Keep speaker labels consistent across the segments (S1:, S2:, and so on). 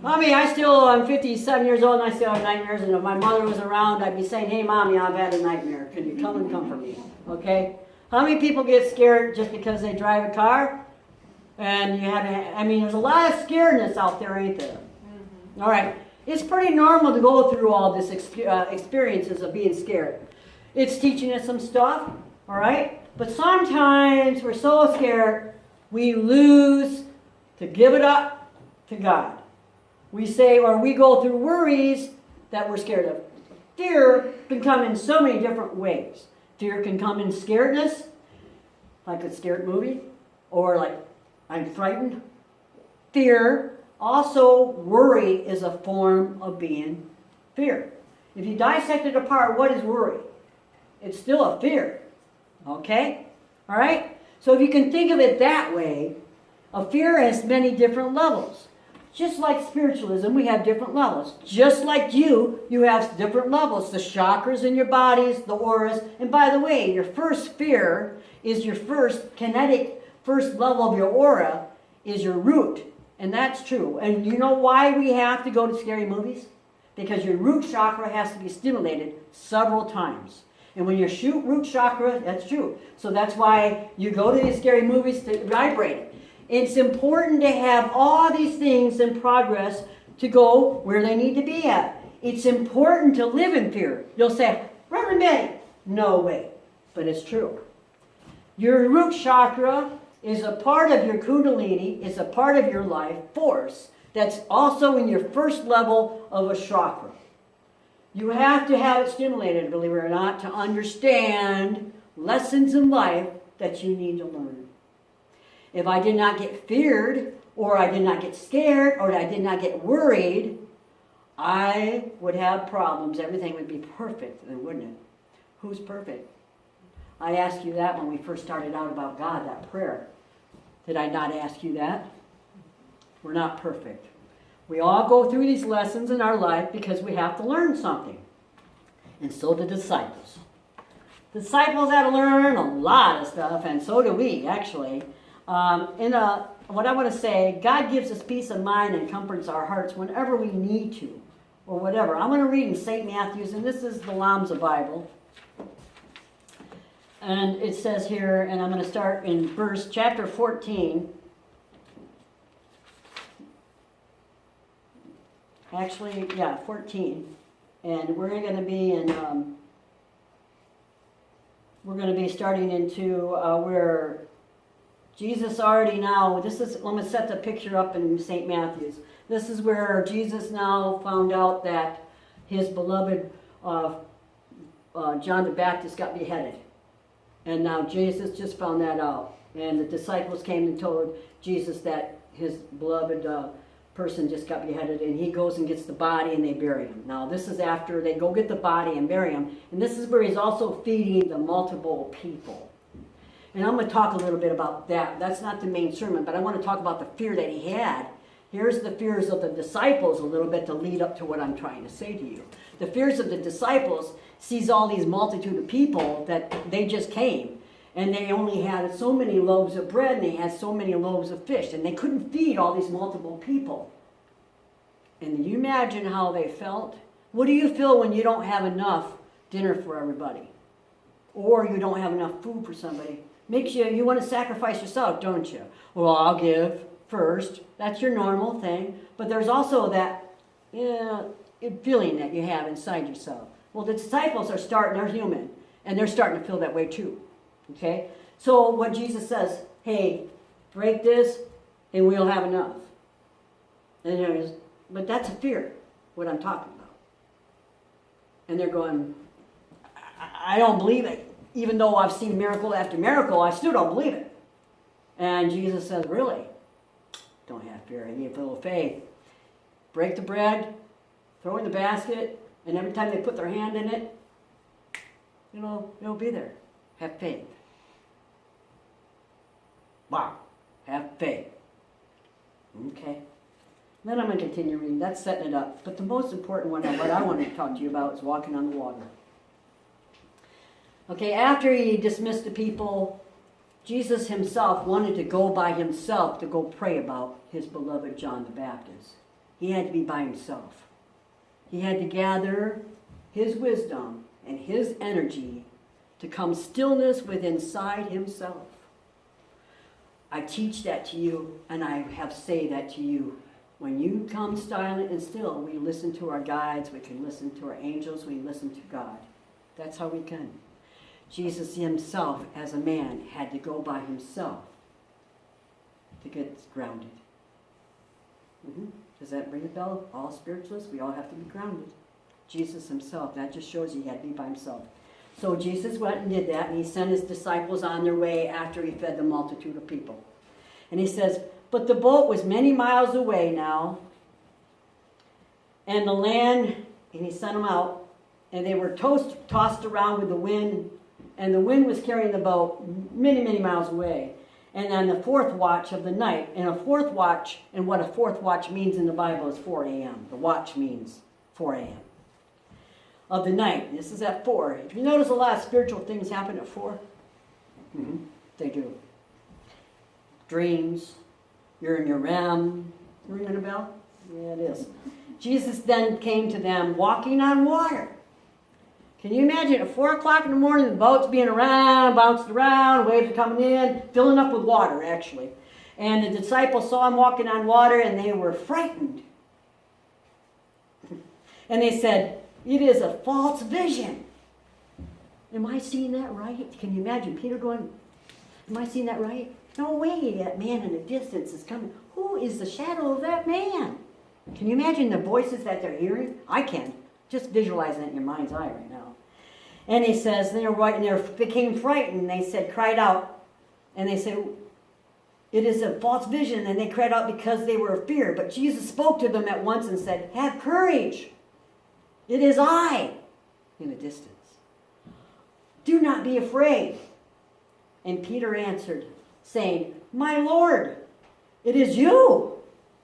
S1: Mommy, I'm 57 years old and I still have nightmares, and if my mother was around, I'd be saying, hey, Mommy, I've had a nightmare. Can you come and comfort me? Okay? How many people get scared just because they drive a car? And there's a lot of scaredness out there, ain't there? Mm-hmm. All right. It's pretty normal to go through all this experiences of being scared. It's teaching us some stuff, all right? But sometimes we're so scared, we lose to give it up to God. We say, or we go through worries that we're scared of. Fear can come in so many different ways. Fear can come in scaredness, like a scared movie, or like I'm frightened. Fear, also worry is a form of being fear. If you dissect it apart, what is worry? It's still a fear. Okay? All right? So if you can think of it that way, a fear has many different levels. Just like spiritualism, we have different levels. Just like you have different levels. The chakras in your bodies, the auras. And by the way, your first fear is your first level of your aura is your root. And that's true. And you know why we have to go to scary movies? Because your root chakra has to be stimulated several times. And when you shoot root chakra, that's true. So that's why you go to these scary movies to vibrate it. It's important to have all these things in progress to go where they need to be at. It's important to live in fear. You'll say, Reverend Benny, no way. But it's true. Your root chakra is a part of your kundalini, it's a part of your life force that's also in your first level of a chakra. You have to have it stimulated, believe it or not, to understand lessons in life that you need to learn. If I did not get feared, or I did not get scared, or I did not get worried, I would have problems. Everything would be perfect, then wouldn't it? Who's perfect? I asked you that when we first started out about God, that prayer. Did I not ask you that? We're not perfect. We all go through these lessons in our life because we have to learn something. And so do disciples. Disciples had to learn a lot of stuff, and so do we, actually. What I want to say, God gives us peace of mind and comforts our hearts whenever we need to, or whatever. I'm going to read in St. Matthew's, and this is the Lambda Bible. And it says here, and I'm going to start in chapter 14. Actually, 14. And we're going to be in, we're going to be starting into where Jesus already now, I'm going to set the picture up in St. Matthew's. This is where Jesus now found out that his beloved John the Baptist got beheaded. And now Jesus just found that out. And the disciples came and told Jesus that his beloved person just got beheaded, and he goes and gets the body and they bury him. Now this is after they go get the body and bury him. And this is where he's also feeding the multiple people. And I'm going to talk a little bit about that. That's not the main sermon, but I want to talk about the fear that he had. Here's the fears of the disciples a little bit to lead up to what I'm trying to say to you. The fears of the disciples sees all these multitude of people that they just came. And they only had so many loaves of bread and they had so many loaves of fish. And they couldn't feed all these multiple people. And you imagine how they felt? What do you feel when you don't have enough dinner for everybody? Or you don't have enough food for somebody? Makes you want to sacrifice yourself, don't you? Well, I'll give first. That's your normal thing. But there's also that feeling that you have inside yourself. Well, the disciples they're human. And they're starting to feel that way too. Okay? So what Jesus says, hey, break this and we'll have enough. But that's a fear, what I'm talking about. And they're going, I don't believe it. Even though I've seen miracle after miracle, I still don't believe it. And Jesus says, really? Don't have fear. I need a little faith. Break the bread, throw it in the basket, and every time they put their hand in it, it'll be there. Have faith. Wow. Have faith. Okay. Then I'm going to continue reading. That's setting it up. But the most important one, what I want to talk to you about, is walking on the water. Okay, after he dismissed the people, Jesus himself wanted to go by himself to go pray about his beloved John the Baptist. he had to be by himself. He had to gather his wisdom and his energy to come stillness within inside himself. I teach that to you, and I have say that to you. When you come silent and still, we listen to our guides, we can listen to our angels, we listen to God. That's how we can. Jesus himself, as a man, had to go by himself to get grounded. Does that ring a bell? All spiritualists, we all have to be grounded. Jesus himself, that just shows he had to be by himself. So Jesus went and did that, and he sent his disciples on their way after he fed the multitude of people. And he says, but the boat was many miles away now, and the land, and he sent them out, and they were tossed around with the wind, and the wind was carrying the boat many, many miles away. And on the fourth watch of the night, and a fourth watch, and what a fourth watch means in the Bible is 4 a.m. The watch means 4 a.m. of the night. This is at 4. If you notice, a lot of spiritual things happen at 4. They do. Dreams. You're in your REM. Ringing a bell? Yeah, it is. Jesus then came to them walking on water. Can you imagine at 4 o'clock in the morning, the boat's being around, bounced around, waves are coming in, filling up with water, actually. And the disciples saw him walking on water, and they were frightened. And they said, it is a false vision. Am I seeing that right? Can you imagine Peter going, am I seeing that right? No way, that man in the distance is coming. Who is the shadow of that man? Can you imagine the voices that they're hearing? I can. Just visualizing it in your mind's eye right now. And he says, they became frightened. They said, cried out. And they said, it is a false vision. And they cried out because they were feared. But Jesus spoke to them at once and said, have courage. It is I, in the distance. Do not be afraid. And Peter answered, saying, my Lord, it is you.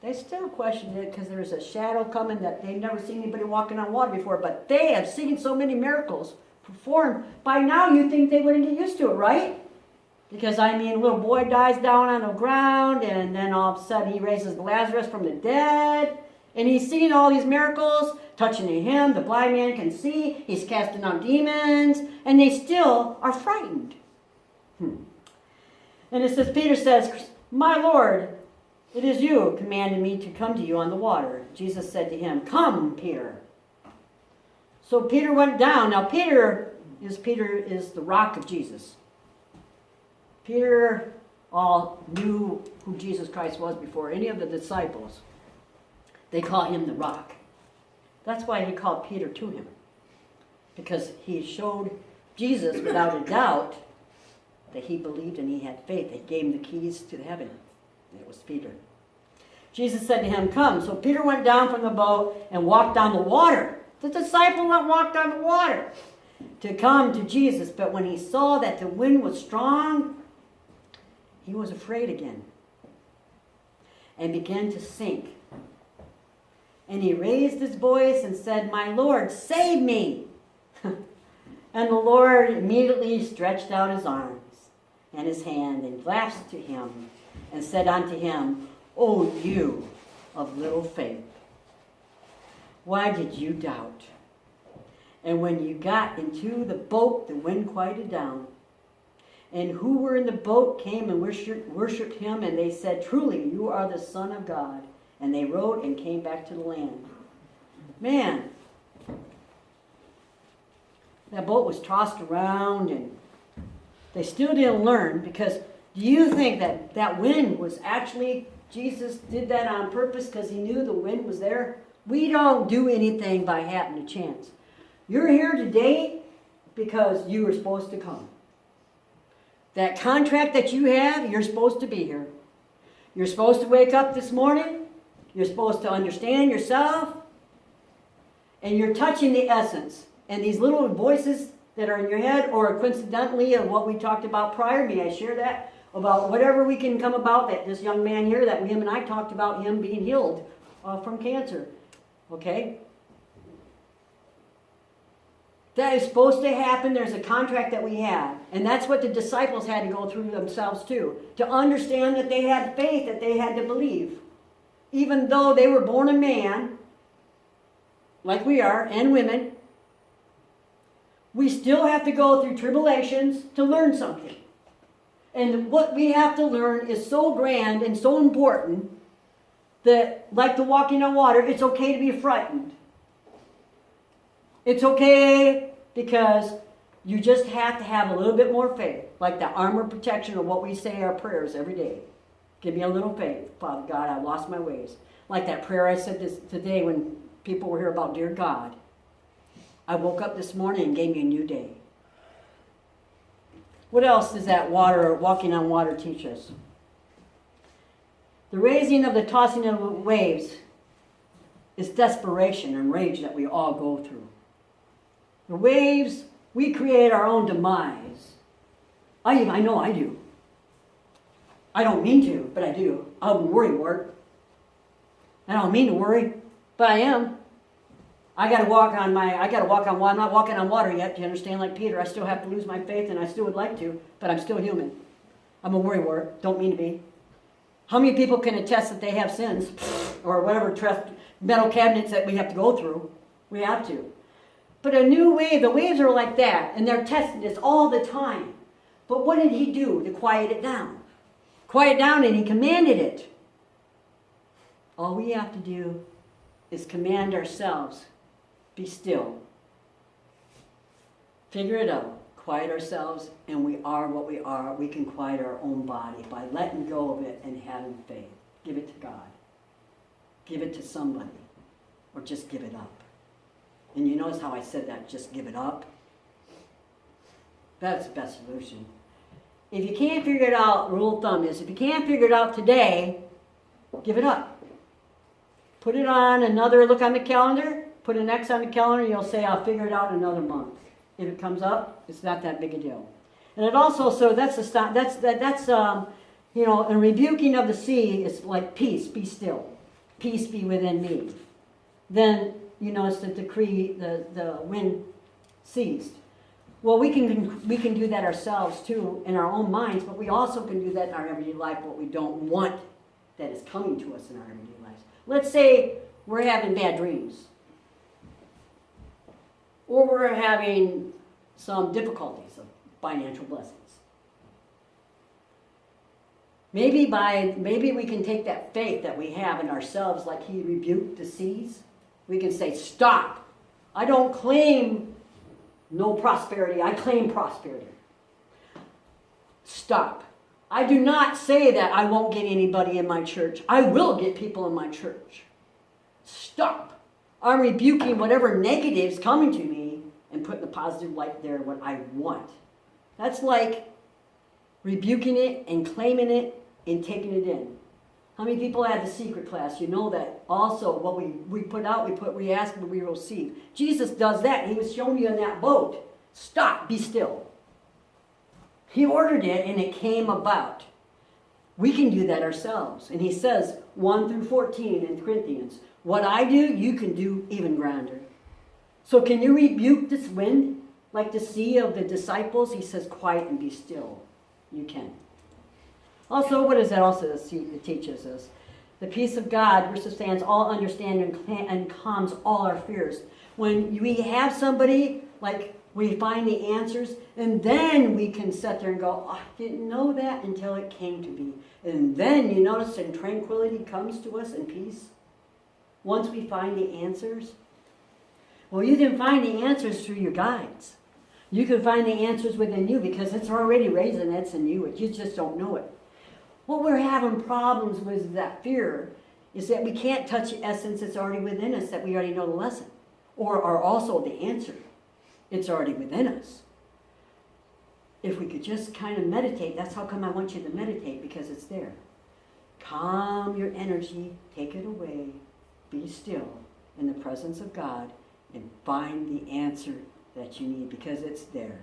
S1: They still questioned it because there's a shadow coming that they've never seen anybody walking on water before, but they have seen so many miracles performed. By now you'd think they wouldn't get used to it, right? Because, a little boy dies down on the ground, and then all of a sudden he raises Lazarus from the dead, and he's seeing all these miracles, touching him, the blind man can see, he's casting out demons, and they still are frightened. And it says, Peter says, my Lord, it is you who commanded me to come to you on the water. Jesus said to him, come, Peter. So Peter went down. Now Peter is the rock of Jesus. Peter all knew who Jesus Christ was before any of the disciples. They call him the rock. That's why he called Peter to him. Because he showed Jesus without a doubt that he believed and he had faith. He gave him the keys to heaven. And it was Peter. Jesus said to him, come. So Peter went down from the boat and walked on the water. The disciple walked on the water to come to Jesus. But when he saw that the wind was strong, he was afraid again and began to sink. And he raised his voice and said, my Lord, save me. And the Lord immediately stretched out his arms and his hand and clasped to him and said unto him, O you of little faith, why did you doubt? And when you got into the boat, the wind quieted down. And who were in the boat came and worshipped him, and they said, truly, you are the Son of God. And they rowed and came back to the land. Man, that boat was tossed around, and they still didn't learn, because do you think that that wind was actually, Jesus did that on purpose because he knew the wind was there? We don't do anything by happen to chance. You're here today because you were supposed to come. That contract that you have, you're supposed to be here. You're supposed to wake up this morning. You're supposed to understand yourself. And you're touching the essence. And these little voices that are in your head, or coincidentally of what we talked about prior, may I share that? About whatever we can come about, that this young man here, that him and I talked about him being healed from cancer. Okay? That is supposed to happen. There's a contract that we have. And that's what the disciples had to go through themselves too. To understand that they had faith, that they had to believe. even though they were born a man, like we are, and women, we still have to go through tribulations to learn something. And what we have to learn is so grand and so important that, like the walking on water, it's okay to be frightened. It's okay because you just have to have a little bit more faith, like the armor protection of what we say our prayers every day. Give me a little faith. Father God, I lost my ways. Like that prayer I said this today when people were here about, dear God, I woke up this morning and gave me a new day. What else does that walking on water teach us? The raising of the tossing of the waves is desperation and rage that we all go through. The waves, we create our own demise. I know I do. I don't mean to, but I do. I'm worrywart. I don't mean to worry, but I am. I gotta walk on water. I'm not walking on water yet, do you understand? Like Peter, I still have to lose my faith, and I still would like to, but I'm still human. I'm a worrywart, don't mean to be. How many people can attest that they have sins? Or whatever metal cabinets that we have to go through. We have to. But a new wave, the waves are like that, and they're testing us all the time. But what did he do to quiet it down? Quiet down, and he commanded it. All we have to do is command ourselves. Be still. Figure it out. Quiet ourselves, and we are what we are. We can quiet our own body by letting go of it and having faith. Give it to God. Give it to somebody. Or just give it up. And you notice how I said that, just give it up? That's the best solution. If you can't figure it out, rule of thumb is, if you can't figure it out today, give it up. Put it on another, look on the calendar, put an X on the calendar, you'll say, I'll figure it out in another month. If it comes up, it's not that big a deal. And it also, so that's in rebuking of the sea, it's like peace, be still. Peace be within me. Then, you notice the decree, the wind ceased. Well, we can do that ourselves too in our own minds, but we also can do that in our everyday life, what we don't want that is coming to us in our everyday lives. Let's say we're having bad dreams. Or we're having some difficulties of financial blessings. Maybe we can take that faith that we have in ourselves, like he rebuked the seas. We can say, stop. I don't claim no prosperity. I claim prosperity. Stop. I do not say that I won't get anybody in my church. I will get people in my church. Stop. I'm rebuking whatever negatives coming to me and putting the positive light there, what I want. That's like rebuking it and claiming it and taking it in. How many people had the secret class? You know that also what we put out, we ask and we receive. Jesus does that. He was showing you in that boat. Stop, be still. He ordered it and it came about. We can do that ourselves. And he says, 1 through 14 in Corinthians, what I do, you can do even grander. So can you rebuke this wind like the sea of the disciples? He says, quiet and be still. You can. Also, what does that also teaches us? The peace of God which sustains all understanding and calms all our fears. When we have somebody, like we find the answers, and then we can sit there and go, I didn't know that until it came to me. And then you notice and tranquility comes to us and peace. Once we find the answers. Well, you can find the answers through your guides. You can find the answers within you because it's already raising it's in you. You just don't know it. What we're having problems with that fear is that we can't touch the essence that's already within us, that we already know the lesson. Or are also the answer. It's already within us. If we could just kind of meditate, that's how come I want you to meditate, because it's there. Calm your energy, take it away, be still in the presence of God, and find the answer that you need, because it's there.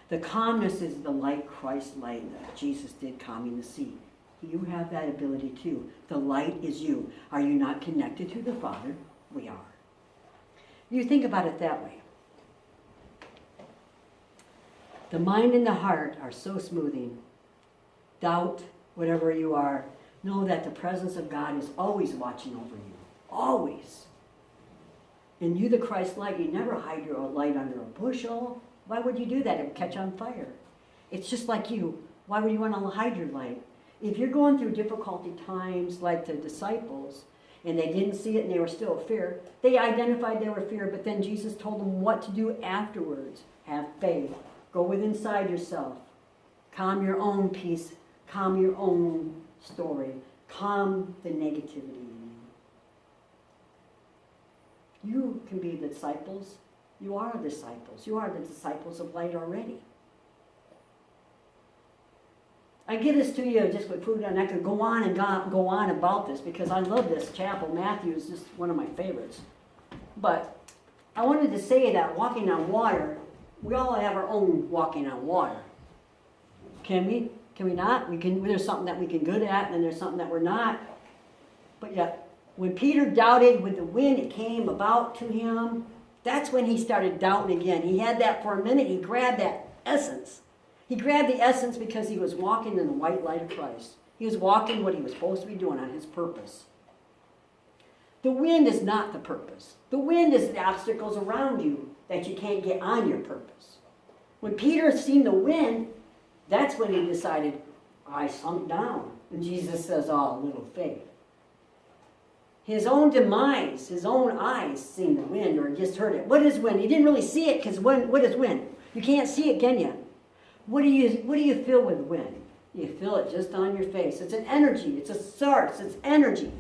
S1: The calmness is the light, Christ light, that Jesus did calming the sea. You have that ability too. The light is you. Are you not connected to the Father? We are. You think about it that way. The mind and the heart are so smoothing. Doubt, whatever you are, Know that the presence of God is always watching over you. Always. And you, the Christ-like, you never hide your light under a bushel. Why would you do that? It would catch on fire. It's just like you. Why would you want to hide your light? If you're going through difficulty times like the disciples, and they didn't see it and they were still in fear, they identified they were fear, but then Jesus told them what to do afterwards. Have faith. Go within inside yourself. Calm your own peace. Calm your own story. Calm the negativity. You can be the disciples. You are disciples. You are the disciples of light already. I give this to you just with food, and I could go on and go on about this because I love this chapel. Matthew is just one of my favorites. But I wanted to say that walking on water, we all have our own walking on water. Can we? Can we not? There's something that we can good at, and then there's something that we're not. But yet, when Peter doubted with the wind, it came about to him. That's when he started doubting again. He had that for a minute. He grabbed that essence. He grabbed the essence because he was walking in the white light of Christ. He was walking what he was supposed to be doing on his purpose. The wind is not the purpose. The wind is the obstacles around you that you can't get on your purpose. When Peter seen the wind, that's when he decided, I sunk down. And Jesus says, oh, little faith. His own demise, his own eyes seen the wind or just heard it. What is wind? He didn't really see it because what is wind? You can't see it, can you? What do you feel with wind? You feel it just on your face. It's an energy. It's a source. It's energy.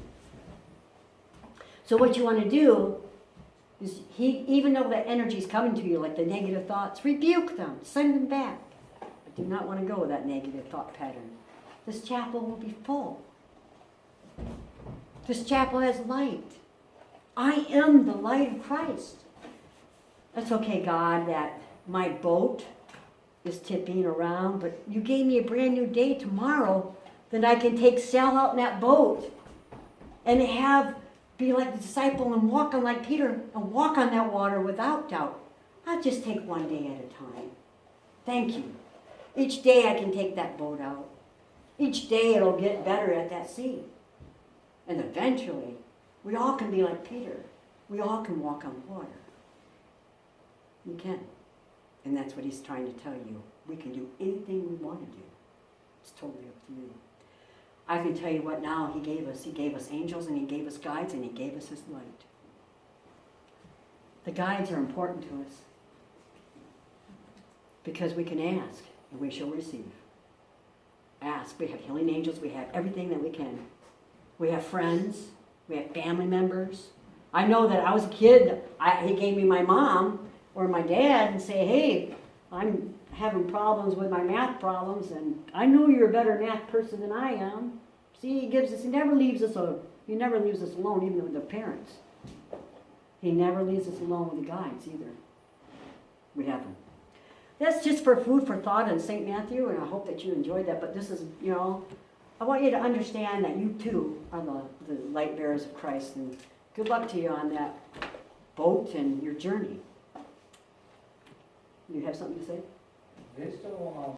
S1: So what you want to do is, even though that energy is coming to you, like the negative thoughts, rebuke them. Send them back. I do not want to go with that negative thought pattern. This chapel will be full. This chapel has light. I am the light of Christ. That's okay, God, that my boat is tipping around, but you gave me a brand new day tomorrow that I can sail out in that boat and be like the disciple and walk on like Peter and walk on that water without doubt. I'll just take one day at a time. Thank you. Each day I can take that boat out. Each day it'll get better at that sea. And eventually, we all can be like Peter. We all can walk on water. You can. And that's what he's trying to tell you. We can do anything we want to do. It's totally up to you. I can tell you what now he gave us. He gave us angels, and he gave us guides, and he gave us his light. The guides are important to us because we can ask, and we shall receive. Ask. We have healing angels. We have everything that we can. We have friends. We have family members. I know that I was a kid. He gave me my mom or my dad and say, hey, I'm having problems with my math problems, and I know you're a better math person than I am. See, he never leaves us alone, even with the parents. He never leaves us alone with the guides either. We have them. That's just for food for thought in St. Matthew, and I hope that you enjoyed that. But this is, I want you to understand that you too are the light bearers of Christ, and good luck to you on that boat and your journey. You have something to say?
S2: They still